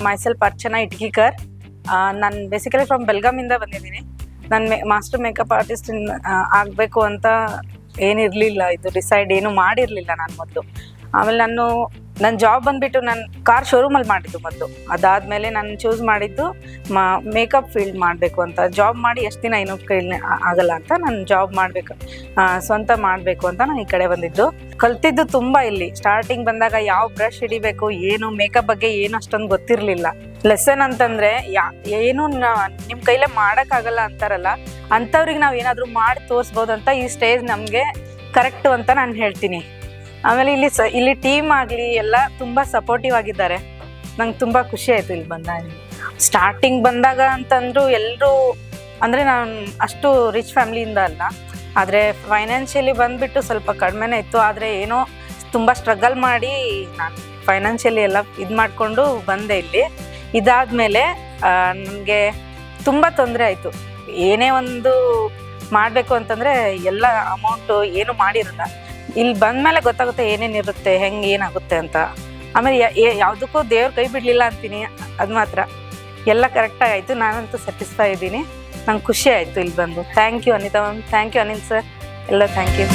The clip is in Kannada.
ಮೈಸೆಲ್ಫ್ ಅರ್ಚನಾ ಇಟ್ಗಿಕರ್. ನಾನು ಬೇಸಿಕಲಿ ಫ್ರಮ್ ಬೆಲ್ಗಾಮಿಂದ ಬಂದಿದ್ದೀನಿ. ನಾನು ಮಾಸ್ಟರ್ ಮೇಕಪ್ ಆರ್ಟಿಸ್ಟ್ ಆಗಬೇಕು ಅಂತ ಏನಿರಲಿಲ್ಲ, ಇದು ಡಿಸೈಡ್ ಏನು ಮಾಡಿರಲಿಲ್ಲ ನಾನು ಮೊದಲು. ಆಮೇಲೆ ನನ್ನ ಜಾಬ್ ಬಂದುಬಿಟ್ಟು ನಾನು ಕಾರ್ ಶೋರೂಮಲ್ಲಿ ಮಾಡಿದ್ದು ಮೊದಲು. ಅದಾದಮೇಲೆ ನಾನು ಚೂಸ್ ಮಾಡಿದ್ದು ಮೇಕಪ್ ಫೀಲ್ಡ್ ಮಾಡಬೇಕು ಅಂತ. ಜಾಬ್ ಮಾಡಿ ಎಷ್ಟು ದಿನ ಇನ್ನೊಬ್ಬ ಕೈಲಿ ಆಗಲ್ಲ ಅಂತ ನಾನು ಜಾಬ್ ಮಾಡಬೇಕು, ಸ್ವಂತ ಮಾಡಬೇಕು ಅಂತ ನಾನು ಈ ಕಡೆ ಬಂದಿದ್ದು. ಕಲ್ತಿದ್ದು ತುಂಬ ಇಲ್ಲಿ. ಸ್ಟಾರ್ಟಿಂಗ್ ಬಂದಾಗ ಯಾವ ಬ್ರಷ್ ಹಿಡಿಬೇಕು, ಏನು ಮೇಕಪ್ ಬಗ್ಗೆ ಏನು ಅಷ್ಟೊಂದು ಗೊತ್ತಿರಲಿಲ್ಲ. ಲೆಸನ್ ಅಂತಂದರೆ ಏನು ನಿಮ್ಮ ಕೈಲೇ ಮಾಡೋಕ್ಕಾಗಲ್ಲ ಅಂತಾರಲ್ಲ, ಅಂಥವ್ರಿಗೆ ನಾವು ಏನಾದರೂ ಮಾಡಿ ತೋರಿಸ್ಬೋದು ಅಂತ ಈ ಸ್ಟೇಜ್ ನಮಗೆ ಕರೆಕ್ಟು ಅಂತ ನಾನು ಹೇಳ್ತೀನಿ. ಆಮೇಲೆ ಇಲ್ಲಿ ಟೀಮ್ ಆಗಲಿ ಎಲ್ಲ ತುಂಬ ಸಪೋರ್ಟಿವ್ ಆಗಿದ್ದಾರೆ. ನಂಗೆ ತುಂಬ ಖುಷಿ ಆಯಿತು ಇಲ್ಲಿ ಬಂದಾಗ. ಸ್ಟಾರ್ಟಿಂಗ್ ಬಂದಾಗ ಅಂತಂದ್ರು ಎಲ್ಲರೂ ಅಂದರೆ ನಾನು ಅಷ್ಟು ರಿಚ್ ಫ್ಯಾಮ್ಲಿಯಿಂದ ಅಲ್ಲ, ಆದರೆ ಫೈನಾನ್ಷಿಯಲಿ ಬಂದುಬಿಟ್ಟು ಸ್ವಲ್ಪ ಕಡಿಮೆನೇ ಇತ್ತು. ಆದರೆ ಏನೋ ತುಂಬ ಸ್ಟ್ರಗಲ್ ಮಾಡಿ ನಾನು ಫೈನಾನ್ಷಿಯಲಿ ಎಲ್ಲ ಇದು ಮಾಡಿಕೊಂಡು ಬಂದೆ ಇಲ್ಲಿ. ಇದಾದಮೇಲೆ ನನಗೆ ತುಂಬ ತೊಂದರೆ ಆಯಿತು. ಏನೇ ಒಂದು ಮಾಡಬೇಕು ಅಂತಂದರೆ ಎಲ್ಲ ಅಮೌಂಟು ಏನು ಮಾಡಿರಲ್ಲ. ಇಲ್ಲಿ ಬಂದಮೇಲೆ ಗೊತ್ತಾಗುತ್ತೆ ಏನೇನಿರುತ್ತೆ, ಹೆಂಗೆ ಏನಾಗುತ್ತೆ ಅಂತ. ಆಮೇಲೆ ಯಾವುದಕ್ಕೂ ದೇವ್ರ ಕೈ ಬಿಡಲಿಲ್ಲ ಅಂತೀನಿ, ಅದು ಮಾತ್ರ ಎಲ್ಲ ಕರೆಕ್ಟಾಗಿ ಆಯಿತು. ನಾನಂತೂ ಸ್ಯಾಟಿಸ್ಫೈ ಇದ್ದೀನಿ. ನಂಗೆ ಖುಷಿ ಆಯಿತು ಇಲ್ಲಿ ಬಂದು. Thank you Anita ma'am, thank you Anil sir, ಎಲ್ಲ ಥ್ಯಾಂಕ್ ಯು.